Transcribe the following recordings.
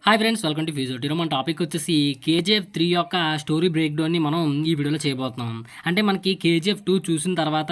Hi friends, welcome to ఫ్యూజర్. ఈరోజు మన టాపిక్ వచ్చేసి కేజీఎఫ్ 3 యొక్క స్టోరీ బ్రేక్ డౌన్ని మనం ఈ వీడియోలో చేయబోతున్నాం. అంటే మనకి కేజీఎఫ్ 2 చూసిన తర్వాత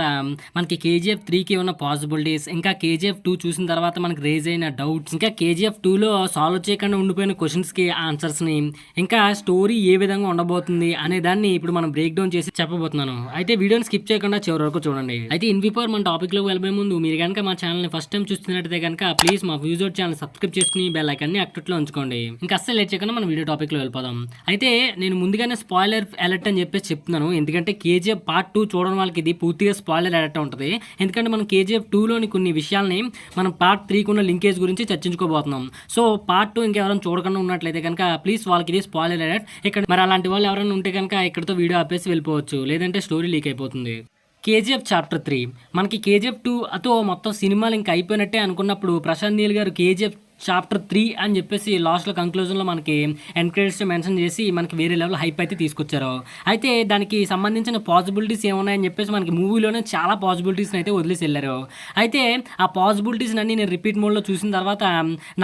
మనకి కేజీఎఫ్ 3కి ఉన్న పాసిబిలిటీస్, ఇంకా కేజీఎఫ్ 2 చూసిన తర్వాత మనకి రేజ్ అయిన డౌట్స్, ఇంకా కేజీఎఫ్ 2లో సాల్వ్ చేయకుండా ఉండిపోయిన క్వశ్చన్స్కి ఆన్సర్స్ని, ఇంకా స్టోరీ ఏ విధంగా ఉండబోతుంది అనే దాన్ని ఇప్పుడు మనం బ్రేక్ డౌన్ చేసి చెప్పబోతున్నాను. అయితే వీడియోని స్కిప్ చేయకుండా చివరి వరకు చూడండి. అయితే ఇన్ బిఫోర్ మన టాపిక్లోకి వెళ్ళబోయే ముందు మీరు కనుక మా ఛానల్ని ఫస్ట్ టైం చూస్తున్నట్టయితే కనుక ప్లీజ్ మా ఫ్యూజర్ ఛానల్ సబ్స్క్రైబ్ చేసుకుని బెల్ ఐకాన్ని యాక్టివ్లో ఉంచుకోండి. ఇంకా అస్సలు లేట్ చేయకుండా మన వీడియో టాపిక్లో వెళ్ళిపోదాం. అయితే నేను ముందుగానే స్పాయిలర్ అలర్ట్ అని చెప్పేసి చెప్తున్నాను, ఎందుకంటే కేజీఎఫ్ పార్ట్ 2 చూడడం వాళ్ళకి ఇది పూర్తిగా స్పాయిలర్ అలర్ట్ ఉంటుంది. ఎందుకంటే మనం కేజీఎఫ్ 2లోని కొన్ని విషయాల్ని మనం పార్ట్ 3కి ఉన్న లింకేజ్ గురించి చర్చించుకోబోతున్నాం. సో పార్ట్ 2 ఇంకెవరైనా చూడకుండా ఉన్నట్లయితే కనుక ప్లీజ్ వాళ్ళకి ఇది స్పాయిలర్ అలర్ట్. ఇక్కడ మరి అలాంటి వాళ్ళు ఎవరైనా ఉంటే కనుక ఇక్కడతో వీడియో ఆపేసి వెళ్ళిపోవచ్చు, లేదంటే స్టోరీ లీక్ అయిపోతుంది. కేజీఎఫ్ చాప్టర్ 3 మనకి కేజీఎఫ్ 2 అతో మొత్తం సినిమాలు ఇంకా అయిపోయినట్టే అనుకున్నప్పుడు ప్రశాంత్ నీల్ గారు కేజీఎఫ్ చాప్టర్ 3 అని చెప్పేసి లాస్ట్లో కంక్లూజన్లో మనకి ఎండ్ క్రెడిట్స్ మెన్షన్ చేసి మనకి వేరే లెవెల్ హైప్ అయితే తీసుకొచ్చారు. అయితే దానికి సంబంధించిన పాసిబిలిటీస్ ఏమున్నాయని చెప్పేసి మనకి మూవీలోనే చాలా పాసిబిలిటీస్ని అయితే వదిలేసి వెళ్ళారు. అయితే ఆ పాసిబిలిటీస్ని అన్ని నేను రిపీట్ మోడ్లో చూసిన తర్వాత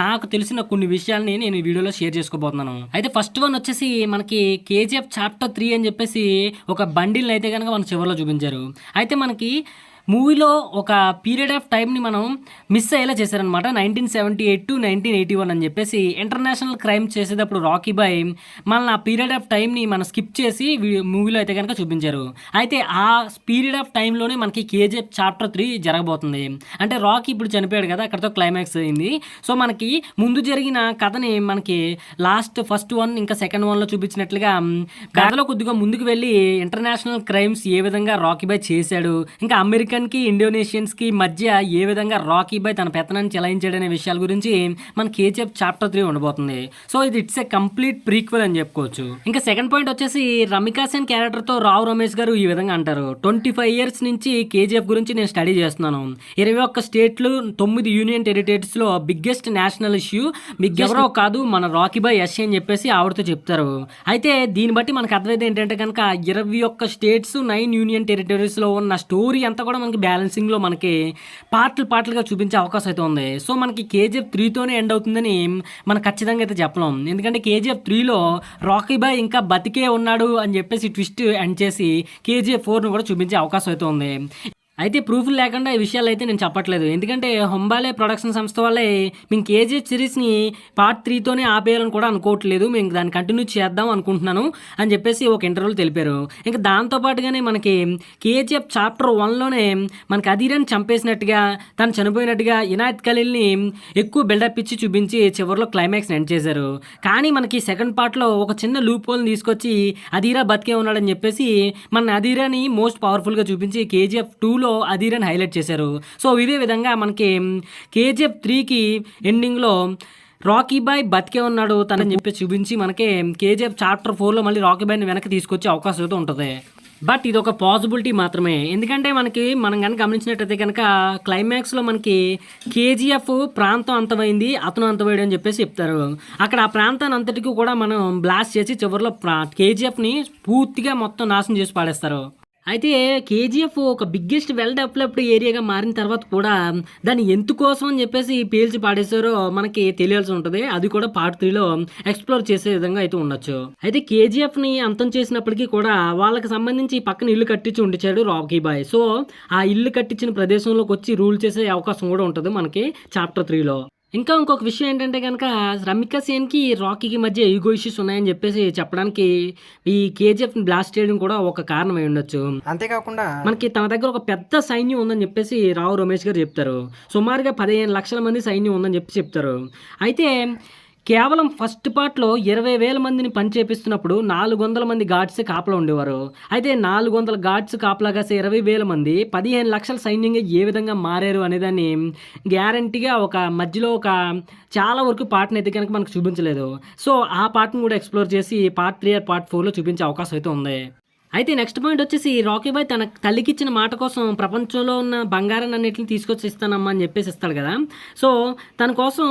నాకు తెలిసిన కొన్ని విషయాల్ని నేను ఈ వీడియోలో షేర్ చేసుకోబోతున్నాను. అయితే ఫస్ట్ వన్ వచ్చేసి మనకి కేజీఎఫ్ చాప్టర్ 3 అని చెప్పేసి ఒక బండిల్ని అయితే కనుక మన చివరిలో చూపించారు. అయితే మనకి మూవీలో ఒక పీరియడ్ ఆఫ్ టైంని మనం మిస్ అయ్యేలా చేశారనమాట. 1978 to 1981 అని చెప్పేసి ఇంటర్నేషనల్ క్రైమ్ చేసేటప్పుడు రాకీ బాయ్ మన ఆ పీరియడ్ ఆఫ్ టైంని మనం స్కిప్ చేసి మూవీలో అయితే కనుక చూపించారు. అయితే ఆ పీరియడ్ ఆఫ్ టైంలోనే మనకి కేజీఎఫ్ చాప్టర్ 3 జరగబోతుంది. అంటే రాకీ ఇప్పుడు చనిపోయాడు కదా, అక్కడితో క్లైమాక్స్ అయింది. సో మనకి ముందు జరిగిన కథని మనకి ఫస్ట్ వన్ ఇంకా సెకండ్ వన్లో చూపించినట్లుగా కథలో కొద్దిగా ముందుకు వెళ్ళి ఇంటర్నేషనల్ క్రైమ్స్ ఏ విధంగా రాకీ బాయ్ చేశాడు, ఇంకా అమెరికన్కి ఇండోనేషియన్స్కి మధ్య ఏ విధంగా రాకీ బాయ్ తన పెత్తనాన్ని చెలాయించాడనే విషయాల గురించి మన కేజీఎఫ్ చాప్టర్ 3 ఉండబోతుంది. సో ఇది ఇట్స్ ఏ కంప్లీట్ ప్రీక్వెల్ అని చెప్పుకోవచ్చు. ఇంకా సెకండ్ పాయింట్ వచ్చేసి రమికా సేన్ క్యారెక్టర్తో రావు రమేష్ గారు ఈ విధంగా అంటారు, 25 ఇయర్స్ నుంచి కేజీఎఫ్ గురించి నేను స్టడీ చేస్తున్నాను. 21 స్టేట్లు, 9 యూనియన్ టెరిటరీస్లో బిగ్గెస్ట్ నేషనల్ ఇష్యూ ఎవరో కాదు మన రాకీ బాయ్ యష్ అని చెప్పేసి ఆవిడతో చెప్తారు. అయితే దీన్ని బట్టి మనకు అర్థమైతే ఏంటంటే కనుక 21 స్టేట్స్, 9 యూనియన్ టెరిటరీస్లో ఉన్న స్టోరీ అంతా కూడా మనకి బ్యాలెన్సింగ్లో మనకి పార్ట్లుగా చూపించే అవకాశం అయితే ఉంది. సో మనకి కేజీఎఫ్ 3తోనే ఎండ్ అవుతుందని మనం ఖచ్చితంగా అయితే చెప్పలేం. ఎందుకంటే కేజీఎఫ్ 3లో రాకీ బాయ్ ఇంకా బతికే ఉన్నాడు అని చెప్పేసి ట్విస్ట్ ఎండ్ చేసి కేజీఎఫ్ 4ను కూడా చూపించే అవకాశం అయితే ఉంది. అయితే ప్రూఫ్లు లేకుండా ఈ విషయాలు అయితే నేను చెప్పట్లేదు, ఎందుకంటే హొంబాలే ప్రొడక్షన్ సంస్థ వాళ్ళే మేము కేజీఎఫ్ సిరీస్ని పార్ట్ 3తోనే ఆపేయాలని కూడా అనుకోవట్లేదు, మేము దాన్ని కంటిన్యూ చేద్దాం అనుకుంటున్నాను అని చెప్పేసి ఒక ఇంటర్వ్యూలో తెలిపారు. ఇంకా దాంతోపాటుగానే మనకి కేజీఎఫ్ చాప్టర్ 1లోనే మనకి అధీరాన్ని చంపేసినట్టుగా, తను చనిపోయినట్టుగా ఇనాయత్ ఖలీల్ని ఎక్కువ బిల్డప్ ఇచ్చి చూపించి చివరిలో క్లైమాక్స్ని ఎండ్ చేశారు. కానీ మనకి సెకండ్ పార్ట్లో ఒక చిన్న లూప్ హోల్ని తీసుకొచ్చి అధీరా బతికే ఉన్నాడని చెప్పేసి మన అధీరాని మోస్ట్ పవర్ఫుల్గా చూపించి కేజీఎఫ్ 2లో అధీరాని హైలైట్ చేశారు. సో ఇదే విధంగా మనకి కేజీఎఫ్ 3కి ఎండింగ్లో రాకీ బాయ్ బతికే ఉన్నాడు తనని చెప్పి చూపించి మనకి కేజీఎఫ్ చాప్టర్ 4లో మళ్ళీ రాకీ బాయ్ని వెనక్కి తీసుకొచ్చే అవకాశం అయితే ఉంటుంది. బట్ ఇది ఒక పాసిబిలిటీ మాత్రమే, ఎందుకంటే మనం కనుక గమనించినట్టయితే కనుక క్లైమాక్స్లో మనకి కేజీఎఫ్ ప్రాంతం అంతమైంది, అతను అంతమయ్యాడు అని చెప్పేసి చెప్తారు. అక్కడ ఆ ప్రాంతాన్ని అంతటికీ కూడా మనం బ్లాస్ట్ చేసి చివరిలో కేజీఎఫ్ని పూర్తిగా మొత్తం నాశనం చేసి పాడేస్తారు. అయితే కేజీఎఫ్ ఒక బిగ్గెస్ట్ వెల్ డెవలప్డ్ ఏరియాగా మారిన తర్వాత కూడా దాన్ని ఎందుకోసం అని చెప్పేసి పేల్చి పాడేశారో మనకి తెలియాల్సి ఉంటుంది. అది కూడా పార్ట్ 3లో ఎక్స్ప్లోర్ చేసే విధంగా అయితే ఉండొచ్చు. అయితే కేజీఎఫ్ని అంతం చేసినప్పటికీ కూడా వాళ్ళకి సంబంధించి పక్కన ఇల్లు కట్టించి ఉండిచాడు రాకీ బాయ్. సో ఆ ఇల్లు కట్టించిన ప్రదేశంలోకి వచ్చి రూల్ చేసే అవకాశం కూడా ఉంటుంది మనకి చాప్టర్ 3లో. ఇంకొక విషయం ఏంటంటే కనుక రమికా సేన్కి రాకీకి మధ్య ఈగో ఇష్యూస్ ఉన్నాయని చెప్పేసి చెప్పడానికి ఈ కేజీఎఫ్ని బ్లాస్ట్ చేయడం కూడా ఒక కారణం అయి ఉండొచ్చు. అంతేకాకుండా మనకి తన దగ్గర ఒక పెద్ద సైన్యం ఉందని చెప్పేసి రావు రమేష్ గారు చెప్తారు. సుమారుగా 15 లక్షల మంది సైన్యం ఉందని చెప్పి చెప్తారు. అయితే కేవలం ఫస్ట్ పార్ట్లో 20,000 మందిని పని చేపిస్తున్నప్పుడు 400 మంది గార్డ్స్ కాపలా ఉండేవారు. అయితే 400 గార్డ్స్ కాపలా కాసే 20,000 మంది 15 లక్షల సైన్యంగా ఏ విధంగా మారారు అనేదాన్ని గ్యారంటీగా ఒక మధ్యలో ఒక చాలా వరకు పార్ట్ని అయితే కనుక మనకు చూపించలేదు. సో ఆ పార్ట్ని కూడా ఎక్స్ప్లోర్ చేసి పార్ట్ 3 ఆర్ పార్ట్ 4లో చూపించే అవకాశం అయితే ఉంది. అయితే నెక్స్ట్ పాయింట్ వచ్చేసి రాకీ బాయ్ తన తల్లికిచ్చిన మాట కోసం ప్రపంచంలో ఉన్న బంగారం అన్నిటిని తీసుకొచ్చి ఇస్తానమ్మా అని చెప్పేసి ఇస్తాడు కదా. సో తన కోసం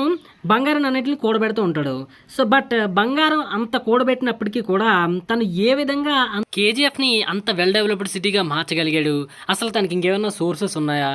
బంగారం అన్నిటిని కూడబెడుతూ ఉంటాడు. సో బట్ బంగారం అంత కూడబెట్టినప్పటికీ కూడా తను ఏ విధంగా కేజీఎఫ్ని అంత వెల్ డెవలప్డ్ సిటీగా మార్చగలిగాడు, అసలు తనకి ఇంకేమైనా సోర్సెస్ ఉన్నాయా,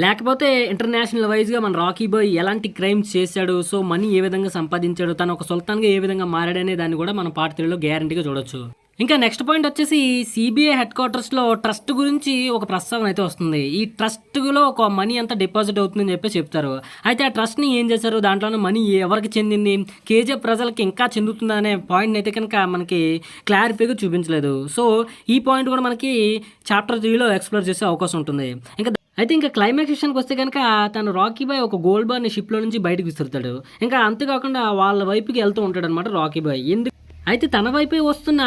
లేకపోతే ఇంటర్నేషనల్ వైజ్గా మన రాకీ బాయ్ ఎలాంటి క్రైమ్స్ చేశాడు, సో మనీ ఏ విధంగా సంపాదించాడు, తను ఒక సుల్తాన్గా ఏ విధంగా మారాడనే దాన్ని కూడా మనం పార్ట్ 3లో గ్యారంటీగా చూడొచ్చు. ఇంకా నెక్స్ట్ పాయింట్ వచ్చేసి సిబిఐ హెడ్ క్వార్టర్స్లో ట్రస్ట్ గురించి ఒక ప్రస్తావన అయితే వస్తుంది. ఈ ట్రస్ట్లో ఒక మనీ అంతా డిపాజిట్ అవుతుందని చెప్పి చెప్తారు. అయితే ఆ ట్రస్ట్ని ఏం చేశారు, దాంట్లోనే మనీ ఎవరికి చెందింది, కేజీఎఫ్ ప్రజలకి ఇంకా చెందుతుందా అనే పాయింట్ అయితే కనుక మనకి క్లారిఫైగా చూపించలేదు. సో ఈ పాయింట్ కూడా మనకి చాప్టర్ 3లో ఎక్స్ప్లోర్ చేసే అవకాశం ఉంటుంది. ఇంకా క్లైమాక్స్ విషయానికి వస్తే కనుక తను రాకీ బాయ్ ఒక గోల్డ్ బార్ని షిప్లో నుంచి బయటకు విసురుతాడు. ఇంకా అంతేకాకుండా వాళ్ళ వైపుకి వెళ్తూ ఉంటాడు అనమాట రాకీ బాయ్. అయితే తన వైపే వస్తున్న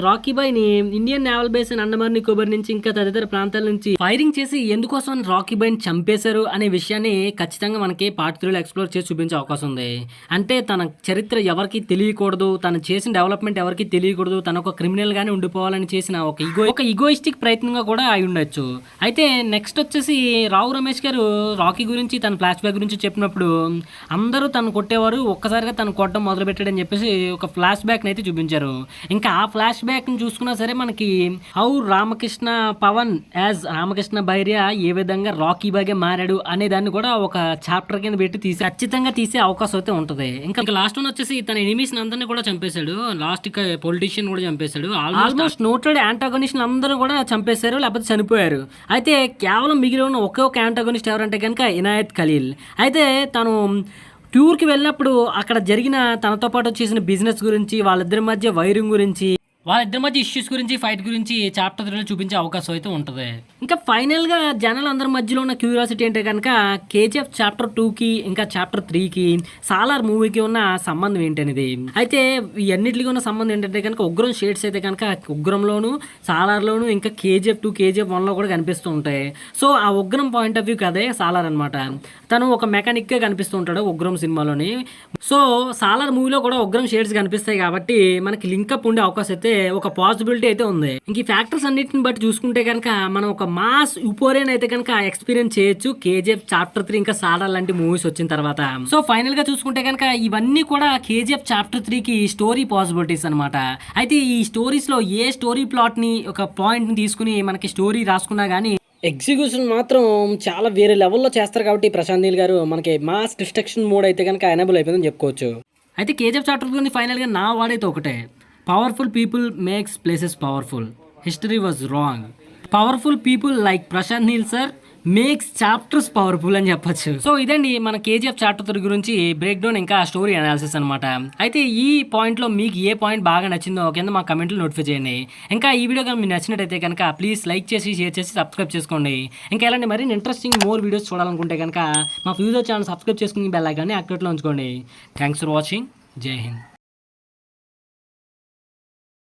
రాకీ బాయ్ని Indian naval base and Andaman Nicobar నుంచి ఇంకా తదితర ప్రాంతాల నుంచి ఫైరింగ్ చేసి ఎందుకోసం రాకీ బాయ్ని చంపేశారు అనే విషయాన్ని ఖచ్చితంగా మనకి పార్ట్ 3లో ఎక్స్ప్లోర్ చేసి చూపించే అవకాశం ఉంది. అంటే తన చరిత్ర ఎవరికి తెలియకూడదు, తను చేసిన డెవలప్మెంట్ ఎవరికి తెలియకూడదు, తన ఒక క్రిమినల్ గానే ఉండిపోవాలని చేసిన ఒక ఈగోయిస్టిక్ ప్రయత్నంగా కూడా అయి ఉండొచ్చు. అయితే నెక్స్ట్ వచ్చేసి రావు రమేష్ గారు రాకీ గురించి తన ఫ్లాష్ బ్యాక్ గురించి చెప్పినప్పుడు అందరూ తను కొట్టేవారు, ఒక్కసారిగా తను కొట్టడం మొదలు పెట్టాడని చెప్పేసి ఒక ఫ్లాష్ బ్యాక్ అయితే చూపించారు. ఇంకా ఆ ఫ్లాష్ బ్యాక్ ని చూసుకున్నా సరే మనకి హౌ రామకృష్ణ పవన్ యాజ్ రామకృష్ణ బైరియా ఏ విధంగా రాకీ బాగా మారాడు అనే దాన్ని కూడా ఒక చాప్టర్ కింద పెట్టి ఖచ్చితంగా తీసే అవకాశం అయితే ఉంటుంది. ఇంకా లాస్ట్ వన్ వచ్చేసి తన ఎనిమీస్ అందరినీ కూడా చంపేశాడు. లాస్ట్ పొలిటీషియన్ కూడా చంపేశాడు. ఆల్మోస్ట్ నోటెడ్ యాంటాగనిస్ట్ అందరూ కూడా చంపేశారు, లేకపోతే చనిపోయారు. అయితే కేవలం మిగిలి ఉన్న ఒకే ఒక యాంటాగనిస్ట్ ఎవరంటే కనుక ఇనాయత్ ఖలీల్. అయితే తను టూర్కి వెళ్ళినప్పుడు అక్కడ జరిగిన తనతో పాటు చేసిన బిజినెస్ గురించి, వాళ్ళిద్దరి మధ్య వైరింగ్ గురించి, వాళ్ళిద్దరి మధ్య ఇష్యూస్ గురించి, ఫైట్ గురించి చాప్టర్ 3లో చూపించే అవకాశం అయితే ఉంటుంది. ఇంకా ఫైనల్గా జనాలందరి మధ్యలో ఉన్న క్యూరియాసిటీ అంటే కనుక కేజీఎఫ్ చాప్టర్ 2కి ఇంకా చాప్టర్ 3కి సాలార్ మూవీకి ఉన్న సంబంధం ఏంటనేది. అయితే ఈ అన్నిటికీ ఉన్న సంబంధం ఏంటంటే కనుక ఉగ్రం షేడ్స్ అయితే కనుక ఉగ్రంలోను, సాలార్లోను, ఇంకా కేజీఎఫ్ 2, కేజీఎఫ్ 1లో కూడా కనిపిస్తూ ఉంటాయి. సో ఆ ఉగ్రం పాయింట్ ఆఫ్ వ్యూ కదే సాలార్ అనమాట. తను ఒక మెకానిక్గా కనిపిస్తూ ఉంటాడు ఉగ్రం సినిమాలోని. సో సాలార్ మూవీలో కూడా ఉగ్రం షేడ్స్ కనిపిస్తాయి కాబట్టి మనకి లింకప్ ఉండే అవకాశం అయితే ఒక పాసిబిలిటీ అయితే ఉంది. ఇంక ఈ ఫ్యాక్టర్స్ అన్నిటిని బట్టి చూసుకుంటే కనుక మనం ఒక మాస్ యూపోరియన్ అయితే కనుక ఎక్స్పీరియన్స్ చేయొచ్చు కేజీఎఫ్ చాప్టర్ 3 ఇంకా సాలార్ లాంటి మూవీస్ వచ్చిన తర్వాత. సో ఫైనల్ గా చూసుకుంటే కనుక ఇవన్నీ కూడా కేజీఎఫ్ చాప్టర్ 3కి స్టోరీ పాసిబిలిటీస్ అనమాట. అయితే ఈ స్టోరీస్ లో ఏ స్టోరీ ప్లాట్ ని ఒక పాయింట్ ని తీసుకుని మనకి స్టోరీ రాసుకున్నా గానీ ఎగ్జిక్యూషన్ మాత్రం చాలా వేరే లెవెల్లో చేస్తారు కాబట్టి ప్రశాంత్ నీల్ గారు మనకి మాస్ డిస్ట్రక్షన్ మోడ్ అయితే కనుక ఎనేబుల్ అయిపోయిందని చెప్పుకోవచ్చు. అయితే కేజీఎఫ్ చాప్టర్ గురించి ఫైనల్గా నా వాడైతే ఒకటే, powerful people makes places powerful, history was wrong. Powerful people like Prashanth Neel sir makes chapters powerful అని చెప్పొచ్చు. సో ఇదండి మన కేజీఎఫ్ చాప్టర్ 3 గురించి బ్రేక్ డౌన్ ఇంకా స్టోరీ అనాలిసిస్ అనమాట. అయితే ఈ పాయింట్లో మీకు ఏ పాయింట్ బాగా నచ్చిందో కింద మా కమెంట్లో నోటిఫై చేయండి. ఇంకా ఈ వీడియో కానీ మీకు నచ్చినట్టయితే కనుక ప్లీజ్ లైక్ చేసి, షేర్ చేసి, సబ్స్క్రైబ్ చేసుకోండి. ఇంకా ఇలాంటి మరిన్ని ఇంట్రెస్టింగ్ మోర్ వీడియోస్ చూడాలనుకుంటే కనుక మా ఫ్యూచర్ ఛానల్ సబ్స్క్రైబ్ చేసుకుని బెల్ ఐకాన్ని యాక్టివేట్లో ఉంచుకోండి. Thanks for watching. జై హింద్.